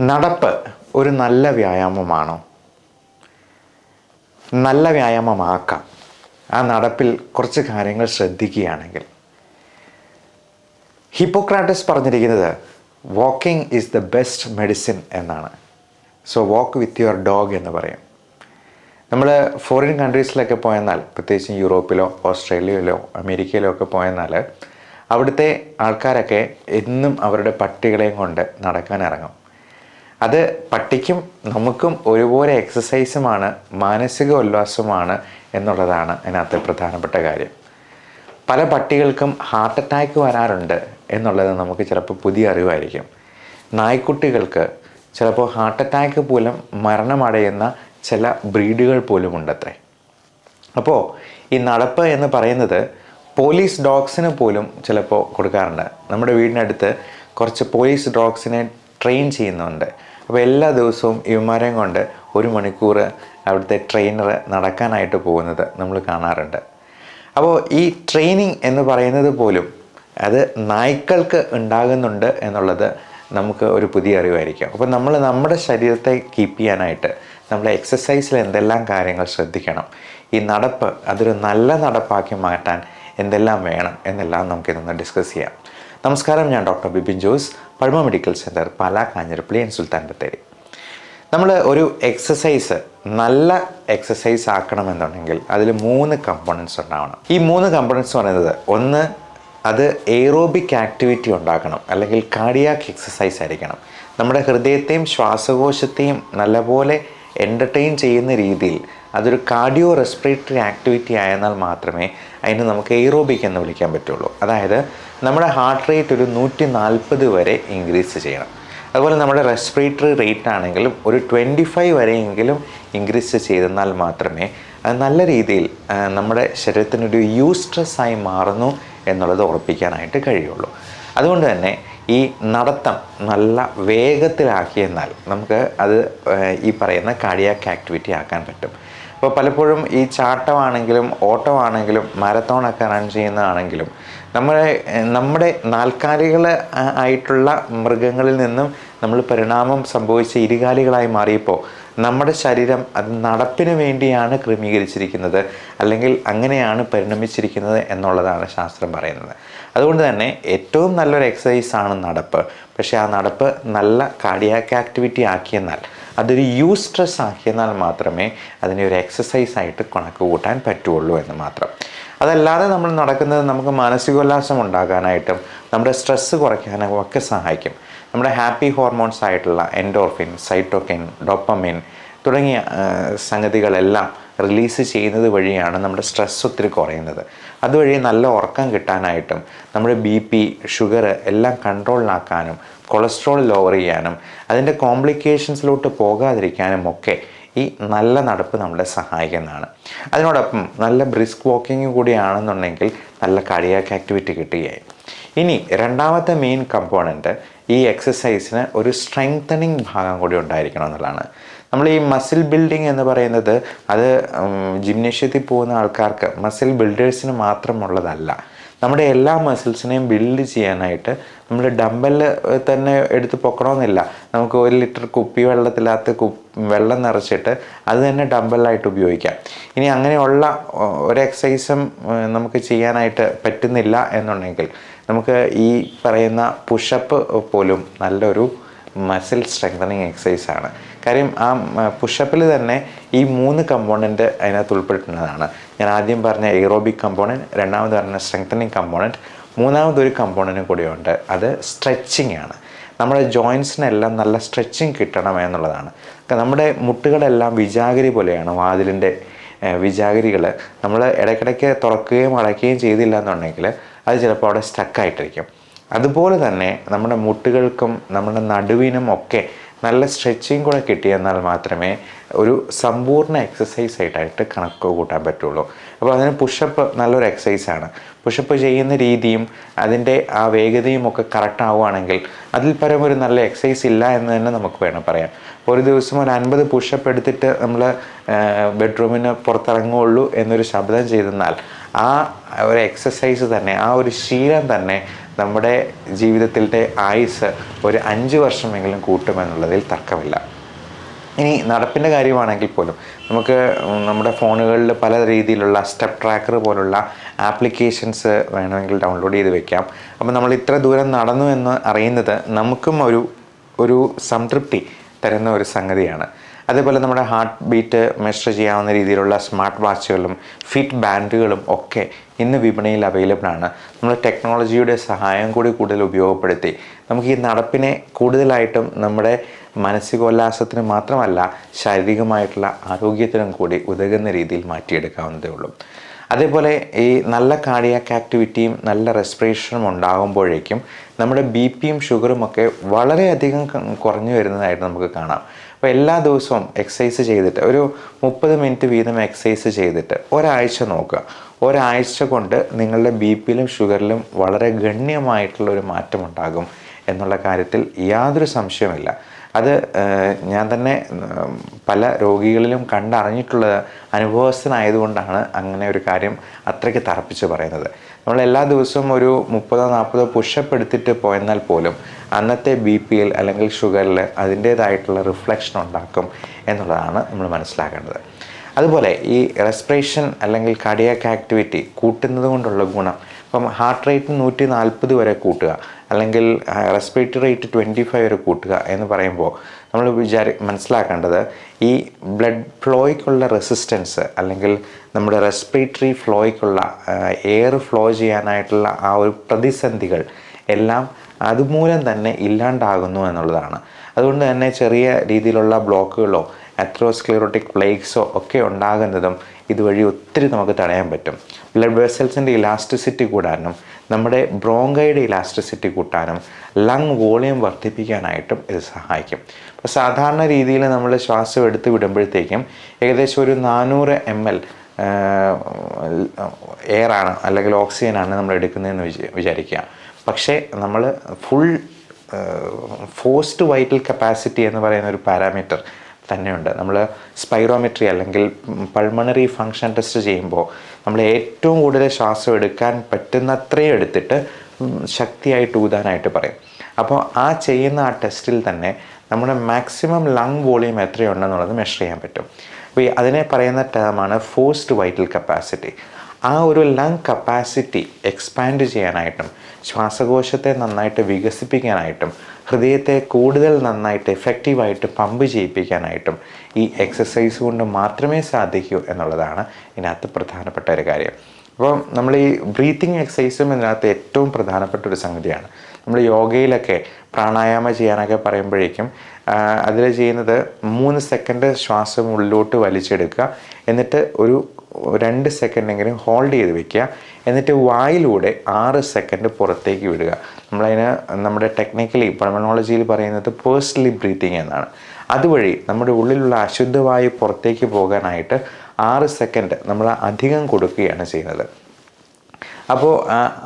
നടപ്പ് ഒരു നല്ല വ്യായാമമാണോ? നല്ല വ്യായാമമാക്കാം. ആ നടപ്പിൽ കുറച്ച് കാര്യങ്ങൾ ശ്രദ്ധിക്കുകയാണെങ്കിൽ. ഹിപ്പോക്രാറ്റസ് പറഞ്ഞിരിക്കുന്നത് walking is the best medicine എന്നാണ്. So walk with your dog എന്ന് പറയും. നമ്മൾ ഫോറിൻ കൺട്രീസിലൊക്കെ പോയെന്നാൽ, പ്രത്യേകിച്ച് യൂറോപ്പിലോ ഓസ്ട്രേലിയയിലോ അമേരിക്കയിലോ ഒക്കെ പോയെന്നാൽ അവിടുത്തെ ആൾക്കാരൊക്കെ എന്നും അവരുടെ പട്ടികളെയും കൊണ്ട് നടക്കാൻ ഇറങ്ങും. അത് പട്ടിക്കും നമുക്കും ഒരുപോലെ എക്സസൈസുമാണ്, മാനസിക ഉല്ലാസമാണ് എന്നുള്ളതാണ് അതിനകത്ത് പ്രധാനപ്പെട്ട കാര്യം. പല പട്ടികൾക്കും ഹാർട്ട് അറ്റാക്ക് വരാറുണ്ട് എന്നുള്ളത് നമുക്ക് ചിലപ്പോൾ പുതിയ അറിവായിരിക്കും. നായ്ക്കുട്ടികൾക്ക് ചിലപ്പോൾ ഹാർട്ട് അറ്റാക്ക് പോലും മരണമടയുന്ന ചില ബ്രീഡുകൾ പോലും ഉണ്ടത്രേ. അപ്പോൾ ഈ നടപ്പ് എന്ന് പറയുന്നത് പോലീസ് ഡോഗ്സിന് പോലും ചിലപ്പോൾ കൊടുക്കാറുണ്ട്. നമ്മുടെ വീടിനടുത്ത് കുറച്ച് പോലീസ് ഡോഗ്സിനെ ട്രെയിൻ ചെയ്യുന്നുണ്ട്. അപ്പോൾ എല്ലാ ദിവസവും ഇവന്മാരെയും കൊണ്ട് 1 മണിക്കൂർ അവിടുത്തെ ട്രെയിനർ നടക്കാനായിട്ട് പോകുന്നത് നമ്മൾ കാണാറുണ്ട്. അപ്പോൾ ഈ ട്രെയിനിങ് എന്ന് പറയുന്നത് പോലും അത് നായ്ക്കൾക്ക് ഉണ്ടാകുന്നുണ്ട് എന്നുള്ളത് നമുക്ക് ഒരു പുതിയ അറിവായിരിക്കും. അപ്പോൾ നമ്മൾ നമ്മുടെ ശരീരത്തെ കീപ്പ് ചെയ്യാനായിട്ട് നമ്മുടെ എക്സസൈസിൽ എന്തെല്ലാം കാര്യങ്ങൾ ശ്രദ്ധിക്കണം, ഈ നടപ്പ് അതൊരു നല്ല നടപ്പാക്കി മാറ്റാൻ എന്തെല്ലാം വേണം എന്നെല്ലാം നമുക്കിതൊന്ന് ഡിസ്കസ് ചെയ്യാം. നമസ്കാരം, ഞാൻ doctor Bipin Jose, Pazhama medical centre, Pala, Kanjirappally and Sulthan Bathery. നമ്മൾ ഒരു എക്സസൈസ് നല്ല എക്സസൈസ് ആക്കണമെന്നുണ്ടെങ്കിൽ അതിൽ 3 കമ്പോണൻസ് ഉണ്ടാവണം. ഈ 3 കമ്പോണൻസ് പറയുന്നത്, ഒന്ന് അത് എയ്റോബിക് ആക്ടിവിറ്റി ഉണ്ടാക്കണം, അല്ലെങ്കിൽ കാർഡിയാക് എക്സസൈസ് ആയിരിക്കണം. നമ്മുടെ ഹൃദയത്തെയും ശ്വാസകോശത്തെയും നല്ലപോലെ എൻ്റർടൈൻ ചെയ്യുന്ന രീതിയിൽ അതൊരു കാർഡിയോ റെസ്പിറേറ്ററി ആക്ടിവിറ്റി ആയെന്നാൽ മാത്രമേ അതിന് നമുക്ക് എയ്റോബിക് എന്ന് വിളിക്കാൻ പറ്റുള്ളൂ. അതായത് നമ്മുടെ ഹാർട്ട് റേറ്റ് ഒരു 140 വരെ ഇൻക്രീസ് ചെയ്യണം. അതുപോലെ നമ്മുടെ റെസ്പിറേറ്ററി റേറ്റ് ആണെങ്കിലും ഒരു 25 വരെയെങ്കിലും ഇൻക്രീസ് ചെയ്തെന്നാൽ മാത്രമേ അത് നല്ല രീതിയിൽ നമ്മുടെ ശരീരത്തിനൊരു യൂസ്ട്രസ്സായി മാറുന്നു എന്നുള്ളത് ഉറപ്പിക്കാനായിട്ട് കഴിയുള്ളൂ. അതുകൊണ്ട് തന്നെ ഈ നടത്തം നല്ല വേഗത്തിലാക്കിയെന്നാൽ നമുക്ക് അത് ഈ പറയുന്ന കാർഡിയാക് ആക്ടിവിറ്റി ആക്കാൻ പറ്റും. അപ്പോൾ പലപ്പോഴും ഈ ചാട്ടമാണെങ്കിലും ഓട്ടമാണെങ്കിലും മാരത്തോണൊക്കെ റൺ ചെയ്യുന്നതാണെങ്കിലും നമ്മുടെ നാൽക്കാലികൾ ആയിട്ടുള്ള മൃഗങ്ങളിൽ നിന്നും നമ്മൾ പരിണാമം സംഭവിച്ച ഇരുകാലികളായി മാറിയപ്പോൾ നമ്മുടെ ശരീരം അത് നടപ്പിന് വേണ്ടിയാണ് ക്രമീകരിച്ചിരിക്കുന്നത്, അല്ലെങ്കിൽ അങ്ങനെയാണ് പരിണമിച്ചിരിക്കുന്നത് എന്നുള്ളതാണ് ശാസ്ത്രം പറയുന്നത്. അതുകൊണ്ട് തന്നെ ഏറ്റവും നല്ലൊരു എക്സസൈസാണ് നടപ്പ്. പക്ഷേ ആ നടപ്പ് നല്ല കാർഡിയാക് ആക്ടിവിറ്റി ആക്കിയെന്നാൽ, അതൊരു യൂസ്ട്രസ് ആക്കിയെന്നാൽ മാത്രമേ അതിനെ ഒരു എക്സസൈസായിട്ട് കണക്ക് കൂട്ടാൻ പറ്റുള്ളൂ എന്ന് മാത്രം. അതല്ലാതെ നമ്മൾ നടക്കുന്നത് നമുക്ക് മാനസികോല്ലാസം ഉണ്ടാകാനായിട്ടും നമ്മുടെ സ്ട്രെസ്സ് കുറയ്ക്കാനും ഒക്കെ സഹായിക്കും. നമ്മുടെ ഹാപ്പി ഹോർമോൺസ് ആയിട്ടുള്ള എൻഡോർഫിൻ, സൈറ്റോകിൻ, ഡോപ്പമിൻ തുടങ്ങിയ സംഗതികളെല്ലാം റിലീസ് ചെയ്യുന്നത് വഴിയാണ് നമ്മുടെ സ്ട്രെസ് ഒത്തിരി കുറയുന്നത്. അതുവഴി നല്ല ഉറക്കം കിട്ടാനായിട്ടും നമ്മുടെ BP, ഷുഗർ എല്ലാം കൺട്രോളിലാക്കാനും കൊളസ്ട്രോൾ ലോവർ ചെയ്യാനും അതിൻ്റെ കോംപ്ലിക്കേഷൻസിലോട്ട് പോകാതിരിക്കാനും ഒക്കെ ഈ നല്ല നടപ്പ് നമ്മളെ സഹായിക്കുന്നതാണ്. അതിനോടൊപ്പം നല്ല ബ്രിസ്ക് വാക്കിംഗ് കൂടിയാണെന്നുണ്ടെങ്കിൽ നല്ല കാർഡിയാക് ആക്ടിവിറ്റി കിട്ടുകയായി. ഇനി രണ്ടാമത്തെ മെയിൻ കമ്പോണൻറ്റ്, ഈ എക്സസൈസിന് ഒരു സ്ട്രെങ്തനിങ് ഭാഗം കൂടി ഉണ്ടായിരിക്കണം എന്നുള്ളതാണ്. നമ്മൾ ഈ മസിൽ ബിൽഡിംഗ് എന്ന് പറയുന്നത് അത് ജിംനേഷ്യത്തിൽ പോകുന്ന ആൾക്കാർക്ക്, മസിൽ ബിൽഡേഴ്സിന് മാത്രമുള്ളതല്ല. നമ്മുടെ എല്ലാ മസിൽസിനെയും ബിൽഡ് ചെയ്യാനായിട്ട് നമ്മൾ ഡമ്പല് തന്നെ എടുത്ത് പൊക്കണമെന്നില്ല. നമുക്ക് 1 ലിറ്റർ കുപ്പി വെള്ളത്തിനകത്ത് വെള്ളം നിറച്ചിട്ട് അത് തന്നെ ഡമ്പലായിട്ട് ഉപയോഗിക്കാം. ഇനി അങ്ങനെയുള്ള ഒരു എക്സസൈസും നമുക്ക് ചെയ്യാനായിട്ട് പറ്റുന്നില്ല എന്നുണ്ടെങ്കിൽ നമുക്ക് ഈ പറയുന്ന പുഷപ്പ് പോലും നല്ലൊരു മസിൽ സ്ട്രെങ്തനിങ് എക്സസൈസാണ്. കാര്യം ആ പുഷപ്പിൽ തന്നെ ഈ 3 കമ്പോണൻറ്റ് അതിനകത്ത് ഉൾപ്പെട്ടിട്ടുള്ളതാണ്. ഞാൻ ആദ്യം പറഞ്ഞ എയ്റോബിക് കമ്പോണൻറ്റ്, രണ്ടാമത് പറഞ്ഞ സ്ട്രെങ്തനിങ് കമ്പോണൻറ്റ്, മൂന്നാമതൊരു കമ്പോണൻറ്റും കൂടിയുണ്ട്, അത് സ്ട്രെച്ചിങ് ആണ്. നമ്മുടെ ജോയിൻസിനെല്ലാം നല്ല സ്ട്രെച്ചിങ് കിട്ടണം എന്നുള്ളതാണ്. നമ്മുടെ മുട്ടുകളെല്ലാം വിജാഗിരി പോലെയാണ്, വാതിലിൻ്റെ വിജാഗിരികൾ. നമ്മൾ ഇടയ്ക്കിടയ്ക്ക് തുറക്കുകയും അടയ്ക്കുകയും ചെയ്തില്ല എന്നുണ്ടെങ്കിൽ അത് ചിലപ്പോൾ അവിടെ സ്റ്റക്കായിട്ടിരിക്കും. അതുപോലെ തന്നെ നമ്മുടെ മുട്ടുകൾക്കും നമ്മുടെ നടുവിനും ഒക്കെ നല്ല സ്ട്രെച്ചിങ് കൂടെ കിട്ടിയെന്നാൽ മാത്രമേ ഒരു സമ്പൂർണ്ണ എക്സസൈസ് ആയിട്ടായിട്ട് കണക്ക് കൂട്ടാൻ പറ്റുള്ളൂ. അപ്പോൾ അതിന് പുഷപ്പ് നല്ലൊരു എക്സസൈസാണ്. പുഷപ്പ് ചെയ്യുന്ന രീതിയും അതിൻ്റെ ആ വേഗതയും ഒക്കെ കറക്റ്റ് ആവുകയാണെങ്കിൽ അതിൽ പരം ഒരു നല്ല എക്സസൈസ് ഇല്ല എന്ന് തന്നെ നമുക്ക് വേണം പറയാം. ഒരു ദിവസം ഒരു 50 പുഷപ്പ് എടുത്തിട്ട് നമ്മൾ ബെഡ്റൂമിന് പുറത്തിറങ്ങുകയുള്ളൂ എന്നൊരു ശബ്ദം ചെയ്തെന്നാൽ ആ ഒരു എക്സസൈസ് തന്നെ, ആ ഒരു ശീലം തന്നെ നമ്മുടെ ജീവിതത്തിൻ്റെ ആയുസ് ഒരു 5 വർഷമെങ്കിലും കൂട്ടുമെന്നുള്ളതിൽ തർക്കമില്ല. ഇനി നടപ്പിൻ്റെ കാര്യമാണെങ്കിൽ പോലും നമുക്ക് നമ്മുടെ ഫോണുകളിൽ പല രീതിയിലുള്ള സ്റ്റെപ്പ് ട്രാക്കർ പോലുള്ള ആപ്ലിക്കേഷൻസ് വേണമെങ്കിൽ ഡൗൺലോഡ് ചെയ്ത് വെക്കാം. അപ്പോൾ നമ്മൾ ഇത്ര ദൂരം നടന്നു എന്ന് അറിയുന്നത് നമുക്കും ഒരു സംതൃപ്തി തരുന്ന ഒരു സംഗതിയാണ്. അതേപോലെ നമ്മുടെ ഹാർട്ട് ബീറ്റ് മെഷർ ചെയ്യാവുന്ന രീതിയിലുള്ള സ്മാർട്ട് വാച്ചുകളും ഫിറ്റ് ബാൻഡുകളും ഒക്കെ ഇന്ന് വിപണിയിൽ അവൈലബിൾ ആണ്. നമ്മൾ ടെക്നോളജിയുടെ സഹായം കൂടി കൂടുതൽ ഉപയോഗപ്പെടുത്തി നമുക്ക് ഈ നടപ്പിനെ കൂടുതലായിട്ടും നമ്മുടെ മാനസികോല്ലാസത്തിന് മാത്രമല്ല ശാരീരികമായിട്ടുള്ള ആരോഗ്യത്തിനും കൂടി ഉതകുന്ന രീതിയിൽ മാറ്റിയെടുക്കാവുന്നതേ ഉള്ളൂ. അതേപോലെ ഈ നല്ല കാർഡിയാക് ആക്ടിവിറ്റിയും നല്ല റെസ്പിറേഷനും ഉണ്ടാകുമ്പോഴേക്കും നമ്മുടെ BP-യും ഷുഗറും ഒക്കെ വളരെയധികം കുറഞ്ഞു വരുന്നതായിട്ട് നമുക്ക് കാണാം. അപ്പോൾ എല്ലാ ദിവസവും എക്സസൈസ് ചെയ്തിട്ട് ഒരു 30 മിനിറ്റ് വീതം എക്സസൈസ് ചെയ്തിട്ട് ഒരാഴ്ച നോക്കുക. ഒരാഴ്ച കൊണ്ട് നിങ്ങളുടെ BP-യിലും ഷുഗറിലും വളരെ ഗണ്യമായിട്ടുള്ളൊരു മാറ്റമുണ്ടാകും എന്നുള്ള കാര്യത്തിൽ യാതൊരു സംശയമില്ല. അത് ഞാൻ തന്നെ പല രോഗികളിലും കണ്ടറിഞ്ഞിട്ടുള്ള അനുഭവസ്ഥനായതുകൊണ്ടാണ് അങ്ങനെ ഒരു കാര്യം അത്രയ്ക്ക് തറപ്പിച്ച് പറയുന്നത്. നമ്മൾ എല്ലാ ദിവസവും ഒരു 30-40 പുഷപ്പ് എടുത്തിട്ട് പോയെന്നാൽ പോലും അന്നത്തെ BP-യിൽ അല്ലെങ്കിൽ ഷുഗറിൽ അതിൻ്റേതായിട്ടുള്ള റിഫ്ലക്ഷൻ ഉണ്ടാക്കും എന്നുള്ളതാണ് നമ്മൾ മനസ്സിലാക്കേണ്ടത്. അതുപോലെ ഈ റെസ്പിറേഷൻ അല്ലെങ്കിൽ കാർഡിയാക് ആക്ടിവിറ്റി കൂട്ടുന്നത് കൊണ്ടുള്ള ഗുണം, ഇപ്പം ഹാർട്ട് റേറ്റ് 140 വരെ കൂട്ടുക അല്ലെങ്കിൽ റെസ്പിറേറ്ററി റേറ്റ് 25 വരെ കൂട്ടുക എന്ന് പറയുമ്പോൾ നമ്മൾ മനസ്സിലാക്കേണ്ടത് ഈ ബ്ലഡ് ഫ്ലോയ്ക്കുള്ള റെസിസ്റ്റൻസ് അല്ലെങ്കിൽ നമ്മുടെ റെസ്പിറേറ്ററി ഫ്ലോയ്ക്കുള്ള എയർ ഫ്ലോ ചെയ്യാനായിട്ടുള്ള ആ ഒരു പ്രതിസന്ധികൾ എല്ലാം അതുമൂലം തന്നെ ഇല്ലാണ്ടാകുന്നു എന്നുള്ളതാണ്. അതുകൊണ്ട് തന്നെ ചെറിയ രീതിയിലുള്ള ബ്ലോക്കുകളോ അത്രോസ്ക്ലെറോട്ടിക് പ്ലേക്സോ ഒക്കെ ഉണ്ടാകുന്നതും ഇതുവഴി ഒത്തിരി നമുക്ക് തടയാൻ പറ്റും. ബ്ലഡ് വെസൽസിൻ്റെ ഇലാസ്റ്റിസിറ്റി കൂടാനും നമ്മുടെ ബ്രോങ്കയുടെ ഇലാസ്റ്റിസിറ്റി കൂട്ടാനും ലങ് വോളിയം വർദ്ധിപ്പിക്കാനായിട്ടും ഇത് സഹായിക്കും. അപ്പോൾ സാധാരണ രീതിയിൽ നമ്മൾ ശ്വാസം എടുത്ത് വിടുമ്പോഴത്തേക്കും ഏകദേശം ഒരു 400 ml എയറാണ് അല്ലെങ്കിൽ ഓക്സിജനാണ് നമ്മൾ എടുക്കുന്നതെന്ന് വിചാരിക്കുക. പക്ഷേ നമ്മൾ ഫുൾ ഫോഴ്സ്ഡ് വൈറ്റൽ കപ്പാസിറ്റി എന്ന് പറയുന്ന ഒരു പാരാമീറ്റർ തന്നെയുണ്ട്. നമ്മൾ സ്പൈറോമെട്രി അല്ലെങ്കിൽ പൾമണറി ഫങ്ഷൻ ടെസ്റ്റ് ചെയ്യുമ്പോൾ നമ്മൾ ഏറ്റവും കൂടുതൽ ശ്വാസം എടുക്കാൻ പറ്റുന്നത്രയും എടുത്തിട്ട് ശക്തിയായിട്ട് ഊതാനായിട്ട് പറയും. അപ്പോൾ ആ ചെയ്യുന്ന ആ ടെസ്റ്റിൽ തന്നെ നമ്മുടെ മാക്സിമം ലങ് വോളിയം എത്രയുണ്ടെന്നുള്ളത് മെഷർ ചെയ്യാൻ പറ്റും. അപ്പോൾ അതിനെ പറയുന്ന ടേമാണ് ഫോഴ്സ്ഡ് വൈറ്റൽ കപ്പാസിറ്റി. ആ ഒരു ലങ് കപ്പാസിറ്റി എക്സ്പാൻഡ് ചെയ്യാനായിട്ടും ശ്വാസകോശത്തെ നന്നായിട്ട് വികസിപ്പിക്കാനായിട്ടും ഹൃദയത്തെ കൂടുതൽ നന്നായിട്ട് എഫക്റ്റീവായിട്ട് പമ്പ് ചെയ്യിപ്പിക്കാനായിട്ടും ഈ എക്സസൈസ് കൊണ്ട് മാത്രമേ സാധിക്കൂ എന്നുള്ളതാണ് ഇതിനകത്ത് പ്രധാനപ്പെട്ട ഒരു കാര്യം. അപ്പോൾ നമ്മൾ ഈ ബ്രീത്തിങ് എക്സസൈസും ഇതിനകത്ത് ഏറ്റവും പ്രധാനപ്പെട്ട ഒരു സംഗതിയാണ്. നമ്മൾ യോഗയിലൊക്കെ പ്രാണായാമം ചെയ്യാനൊക്കെ പറയുമ്പോഴേക്കും അതിൽ ചെയ്യുന്നത് 3 സെക്കൻഡ് ശ്വാസം ഉള്ളിലോട്ട് വലിച്ചെടുക്കുക, എന്നിട്ട് ഒരു 2 സെക്കൻഡെങ്കിലും ഹോൾഡ് ചെയ്ത് വെക്കുക, എന്നിട്ട് വായിലൂടെ 6 സെക്കൻഡ് പുറത്തേക്ക് വിടുക. നമ്മളതിന് നമ്മുടെ ടെക്നിക്കലി പൾമണോളജിയിൽ പറയുന്നത് പേഴ്സണലി ബ്രീത്തിങ് എന്നാണ്. അതുവഴി നമ്മുടെ ഉള്ളിലുള്ള അശുദ്ധവായു പുറത്തേക്ക് പോകാനായിട്ട് 6 സെക്കൻഡ് നമ്മൾ അധികം കൊടുക്കുകയാണ് ചെയ്യുന്നത്. അപ്പോൾ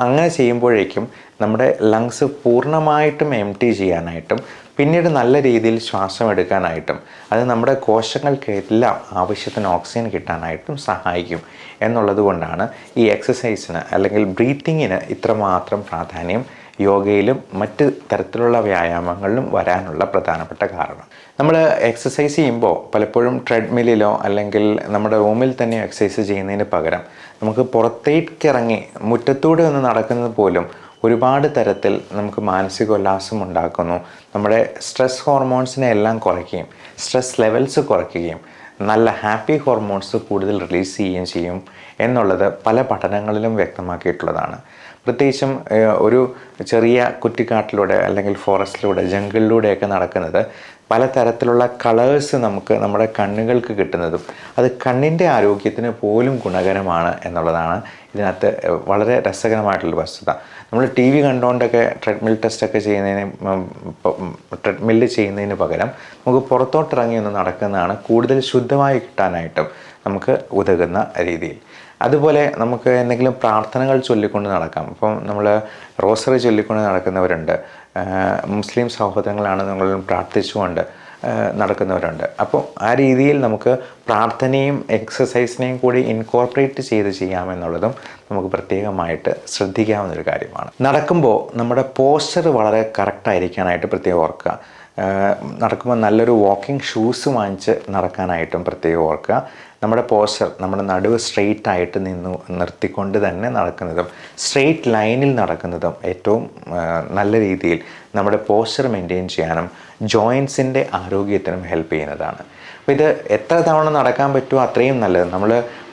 അങ്ങനെ ചെയ്യുമ്പോഴേക്കും നമ്മുടെ ലങ്സ് പൂർണ്ണമായിട്ടും എംപ്റ്റി ചെയ്യാനായിട്ടും പിന്നീട് നല്ല രീതിയിൽ ശ്വാസം എടുക്കാനായിട്ടും അത് നമ്മുടെ കോശങ്ങൾക്കെല്ലാം ആവശ്യത്തിന് ഓക്സിജൻ കിട്ടാനായിട്ടും സഹായിക്കും എന്നുള്ളത് കൊണ്ടാണ് ഈ എക്സസൈസിന് അല്ലെങ്കിൽ ബ്രീത്തിങ്ങിന് ഇത്രമാത്രം പ്രാധാന്യം യോഗയിലും മറ്റ് തരത്തിലുള്ള വ്യായാമങ്ങളിലും വരാനുള്ള പ്രധാനപ്പെട്ട കാരണം. നമ്മൾ എക്സസൈസ് ചെയ്യുമ്പോൾ പലപ്പോഴും ട്രെഡ്മില്ലിലോ അല്ലെങ്കിൽ നമ്മുടെ റൂമിൽ തന്നെ എക്സസൈസ് ചെയ്യുന്നതിന് പകരം നമുക്ക് പുറത്തേക്ക് ഇറങ്ങി മുറ്റത്തൂടെ ഒന്ന് നടക്കുന്നത് പോലും ഒരുപാട് തരത്തിൽ നമുക്ക് മാനസികോല്ലാസം ഉണ്ടാക്കുന്നു. നമ്മുടെ സ്ട്രെസ് ഹോർമോൺസിനെ എല്ലാം കുറയ്ക്കുകയും സ്ട്രെസ് ലെവൽസ് കുറയ്ക്കുകയും നല്ല ഹാപ്പി ഹോർമോൺസ് കൂടുതൽ റിലീസ് ചെയ്യുകയും ചെയ്യും എന്നുള്ളത് പല പഠനങ്ങളിലും വ്യക്തമാക്കിയിട്ടുള്ളതാണ്. പ്രത്യേകിച്ചും ഒരു ചെറിയ കുറ്റിക്കാട്ടിലൂടെ അല്ലെങ്കിൽ ഫോറസ്റ്റിലൂടെ ജംഗിളിലൂടെയൊക്കെ നടക്കുന്നത് പലതരത്തിലുള്ള കളേഴ്സ് നമുക്ക് നമ്മുടെ കണ്ണുകൾക്ക് കിട്ടുന്നതും അത് കണ്ണിൻ്റെ ആരോഗ്യത്തിന് പോലും ഗുണകരമാണ് എന്നുള്ളതാണ് ഇതിനകത്ത് വളരെ രസകരമായിട്ടുള്ള വസ്തുത. നമ്മൾ ടി വി കണ്ടുകൊണ്ടൊക്കെ ട്രെഡ്മിൽ ചെയ്യുന്നതിന് പകരം നമുക്ക് പുറത്തോട്ടിറങ്ങി ഒന്ന് നടക്കുന്നതാണ് കൂടുതൽ ശുദ്ധമായി കിട്ടാനായിട്ടും നമുക്ക് ഉതകുന്ന രീതിയിൽ. അതുപോലെ നമുക്ക് എന്തെങ്കിലും പ്രാർത്ഥനകൾ ചൊല്ലിക്കൊണ്ട് നടക്കാം. ഇപ്പം നമ്മൾ റോസറി ചൊല്ലിക്കൊണ്ട് നടക്കുന്നവരുണ്ട്, മുസ്ലിം സഹോദരങ്ങളാണെന്നുണ്ടെങ്കിലും പ്രാർത്ഥിച്ചുകൊണ്ട് നടക്കുന്നവരുണ്ട്. അപ്പോൾ ആ രീതിയിൽ നമുക്ക് പ്രാർത്ഥനയും എക്സസൈസിനെയും കൂടി ഇൻകോർപ്പറേറ്റ് ചെയ്ത് ചെയ്യാമെന്നുള്ളതും നമുക്ക് പ്രത്യേകമായിട്ട് ശ്രദ്ധിക്കാവുന്നൊരു കാര്യമാണ്. നടക്കുമ്പോൾ നമ്മുടെ പോസ്ചർ വളരെ കറക്റ്റായിരിക്കാനായിട്ട് പ്രത്യേകം ഓർക്കുക. നടക്കുമ്പോൾ നല്ലൊരു വാക്കിംഗ് ഷൂസ് വാങ്ങിച്ച് നടക്കാനായിട്ടും പ്രത്യേകം ഓർക്കുക. നമ്മുടെ പോസ്ചർ, നമ്മുടെ നടുവ് സ്ട്രെയിറ്റ് ആയിട്ട് നിർത്തിക്കൊണ്ട് തന്നെ നടക്കുന്നതും സ്ട്രെയിറ്റ് ലൈനിൽ നടക്കുന്നതും ഏറ്റവും നല്ല രീതിയിൽ നമ്മുടെ പോസ്ചർ മെയിൻറ്റെയിൻ ചെയ്യാനും ജോയിൻസിൻ്റെ ആരോഗ്യത്തിനും ഹെൽപ്പ് ചെയ്യുന്നതാണ്. അപ്പോൾ ഇത് എത്ര തവണ നടക്കാൻ പറ്റുമോ അത്രയും നല്ലത്. നമ്മൾ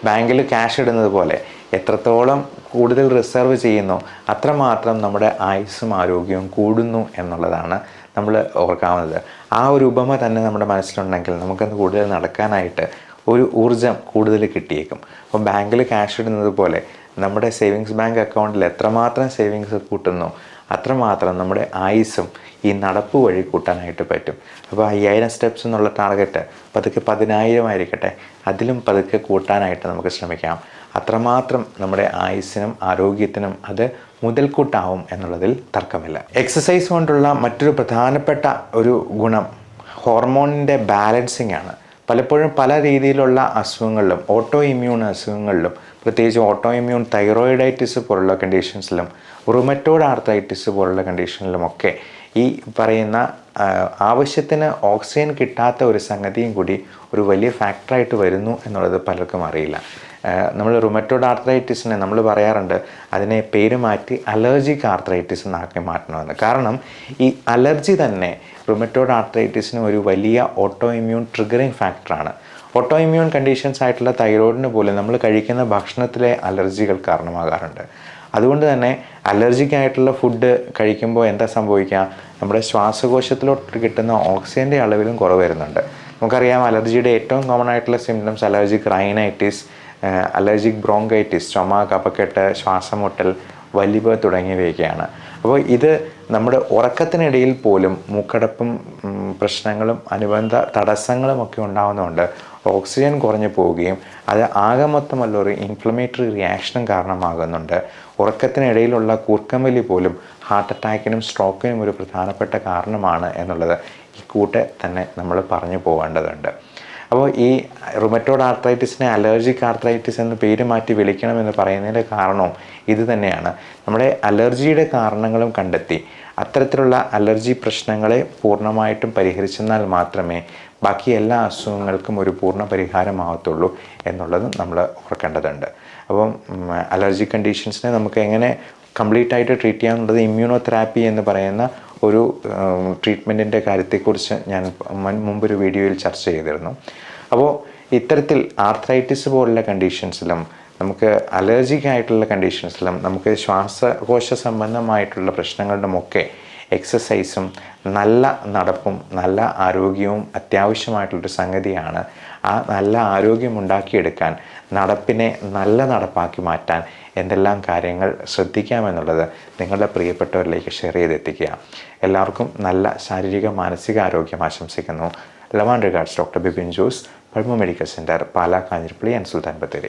ബാങ്കിൽ ക്യാഷ് ഇടുന്നത് പോലെ എത്രത്തോളം കൂടുതൽ റിസർവ് ചെയ്യുന്നു അത്രമാത്രം നമ്മുടെ ആയുസ്സും ആരോഗ്യവും കൂടുന്നു എന്നുള്ളതാണ് നമ്മൾ ഓർക്കാവുന്നത്. ആ ഒരു ഉപമ തന്നെ നമ്മുടെ മനസ്സിലുണ്ടെങ്കിൽ നമുക്കത് കൂടുതൽ നടക്കാനായിട്ട് ഒരു ഊർജം കൂടുതൽ കിട്ടിയേക്കും. അപ്പം ബാങ്കിൽ ക്യാഷ് ഇടുന്നത് പോലെ നമ്മുടെ സേവിങ്സ് ബാങ്ക് അക്കൗണ്ടിൽ എത്രമാത്രം സേവിങ്സ് കൂട്ടുന്നു അത്രമാത്രം നമ്മുടെ ആയുസ്സും ഈ നടപ്പ് വഴി കൂട്ടാനായിട്ട് പറ്റും. അപ്പോൾ 5000 സ്റ്റെപ്സ് എന്നുള്ള ടാർഗറ്റ് പതുക്കെ 10,000 ആയിരിക്കട്ടെ, അതിലും പതുക്കെ കൂട്ടാനായിട്ട് നമുക്ക് ശ്രമിക്കാം. അത്രമാത്രം നമ്മുടെ ആയുസ്സിനും ആരോഗ്യത്തിനും അത് മുതൽക്കൂട്ടാവും എന്നുള്ളതിൽ തർക്കമില്ല. എക്സസൈസ് കൊണ്ടുള്ള മറ്റൊരു പ്രധാനപ്പെട്ട ഒരു ഗുണം ഹോർമോണിൻ്റെ ബാലൻസിങ് ആണ്. പലപ്പോഴും പല രീതിയിലുള്ള അസുഖങ്ങളിലും ഓട്ടോ ഇമ്മ്യൂൺ അസുഖങ്ങളിലും പ്രത്യേകിച്ച് ഓട്ടോ ഇമ്മ്യൂൺ തൈറോയിഡൈറ്റിസ് പോലുള്ള കണ്ടീഷൻസിലും റുമറ്റോയ്ഡ് ആർത്രൈറ്റിസ് പോലുള്ള കണ്ടീഷനിലുമൊക്കെ ഈ പറയുന്ന ആവശ്യത്തിന് ഓക്സിജൻ കിട്ടാത്ത ഒരു സംഗതിയും കൂടി ഒരു വലിയ ഫാക്ടറായിട്ട് വരുന്നു എന്നുള്ളത് പലർക്കും അറിയില്ല. നമ്മൾ റുമറ്റോയ്ഡ് ആർത്രൈറ്റിസിനെ നമ്മൾ പറയാറുണ്ട് അതിനെ പേര് മാറ്റി അലർജിക് ആർത്രൈറ്റിസ് എന്നാക്കി മാറ്റണമെന്ന്. കാരണം ഈ അലർജി തന്നെ റുമറ്റോയ്ഡ് ആർത്രൈറ്റിസിന് ഒരു വലിയ ഓട്ടോ ഇമ്മ്യൂൺ ട്രിഗറിങ് ഫാക്ടറാണ്. ഓട്ടോ ഇമ്മ്യൂൺ കണ്ടീഷൻസ് ആയിട്ടുള്ള തൈറോയിഡിന് പോലും നമ്മൾ കഴിക്കുന്ന ഭക്ഷണത്തിലെ അലർജികൾ കാരണമാകാറുണ്ട്. അതുകൊണ്ട് തന്നെ അലർജിക് ആയിട്ടുള്ള ഫുഡ് കഴിക്കുമ്പോൾ എന്താ സംഭവിക്കുക, നമ്മുടെ ശ്വാസകോശത്തിലോട്ട് കിട്ടുന്ന ഓക്സിജൻ്റെ അളവിലും കുറവ് വരുന്നുണ്ട്. നമുക്കറിയാം അലർജിയുടെ ഏറ്റവും കോമൺ ആയിട്ടുള്ള symptoms allergic rhinitis, allergic bronchitis, ചുമ, കഫക്കെട്ട്, ശ്വാസമുട്ടൽ, വലിവ് തുടങ്ങിയവയൊക്കെയാണ്. അപ്പോൾ ഇത് നമ്മുടെ ഉറക്കത്തിനിടയിൽ പോലും മൂക്കടപ്പും പ്രശ്നങ്ങളും അനുബന്ധ തടസ്സങ്ങളും ഒക്കെ ഉണ്ടാകുന്നതുകൊണ്ട് ഓക്സിജൻ കുറഞ്ഞു പോവുകയും അത് ആകെ മൊത്തമല്ല ഒരു ഇൻഫ്ലമേറ്ററി റിയാക്ഷനും കാരണമാകുന്നുണ്ട്. ഉറക്കത്തിനിടയിലുള്ള കൂർക്കമ്പലി പോലും ഹാർട്ട് അറ്റാക്കിനും സ്ട്രോക്കിനും ഒരു പ്രധാനപ്പെട്ട കാരണമാണ് എന്നുള്ളത് ഈ കൂട്ടെ തന്നെ നമ്മൾ പറഞ്ഞു പോകേണ്ടതുണ്ട്. അപ്പോൾ ഈ റുമറ്റോയ്ഡ് ആർത്രൈറ്റിസിനെ അലർജിക് ആർത്രൈറ്റിസ് എന്ന് പേര് മാറ്റി വിളിക്കണമെന്ന് പറയുന്നതിൻ്റെ കാരണവും ഇത് തന്നെയാണ്. നമ്മുടെ അലർജിയുടെ കാരണങ്ങളും കണ്ടെത്തി അത്തരത്തിലുള്ള അലർജി പ്രശ്നങ്ങളെ പൂർണ്ണമായിട്ടും പരിഹരിച്ചെന്നാൽ മാത്രമേ ബാക്കി എല്ലാ അസുഖങ്ങൾക്കും ഒരു പൂർണ്ണ പരിഹാരമാകത്തുള്ളൂ എന്നുള്ളതും നമ്മൾ ഓർക്കേണ്ടതുണ്ട്. അപ്പം അലർജി കണ്ടീഷൻസിനെ നമുക്ക് എങ്ങനെ കംപ്ലീറ്റ് ആയിട്ട് ട്രീറ്റ് ചെയ്യാമെന്നുള്ളത് ഇമ്മ്യൂണോതെറാപ്പി എന്ന് പറയുന്ന ഒരു ട്രീറ്റ്മെൻറ്റിൻ്റെ കാര്യത്തെക്കുറിച്ച് ഞാൻ മുമ്പൊരു വീഡിയോയിൽ ചർച്ച ചെയ്തിരുന്നു. അപ്പോൾ ഇത്തരത്തിൽ ആർത്രൈറ്റിസ് പോലുള്ള കണ്ടീഷൻസിലും നമുക്ക് അലർജിക് ആയിട്ടുള്ള കണ്ടീഷൻസിലും നമുക്ക് ശ്വാസകോശ സംബന്ധമായിട്ടുള്ള പ്രശ്നങ്ങളുടെയൊക്കെ എക്സസൈസും നല്ല നടപ്പും നല്ല ആരോഗ്യവും അത്യാവശ്യമായിട്ടുള്ളൊരു സംഗതിയാണ്. ആ നല്ല ആരോഗ്യം ഉണ്ടാക്കിയെടുക്കാൻ നടപ്പിനെ നല്ല നടപ്പാക്കി മാറ്റാൻ എന്തെല്ലാം കാര്യങ്ങൾ ശ്രദ്ധിക്കാമെന്നുള്ളത് നിങ്ങളുടെ പ്രിയപ്പെട്ടവരിലേക്ക് ഷെയർ ചെയ്തെത്തിക്കുക. എല്ലാവർക്കും നല്ല ശാരീരിക മാനസിക ആരോഗ്യം ആശംസിക്കുന്നു. Love and regards doctor Bipin Jose, pulmo medical centre, Pala, Kanjirappally and Sulthan Bathery.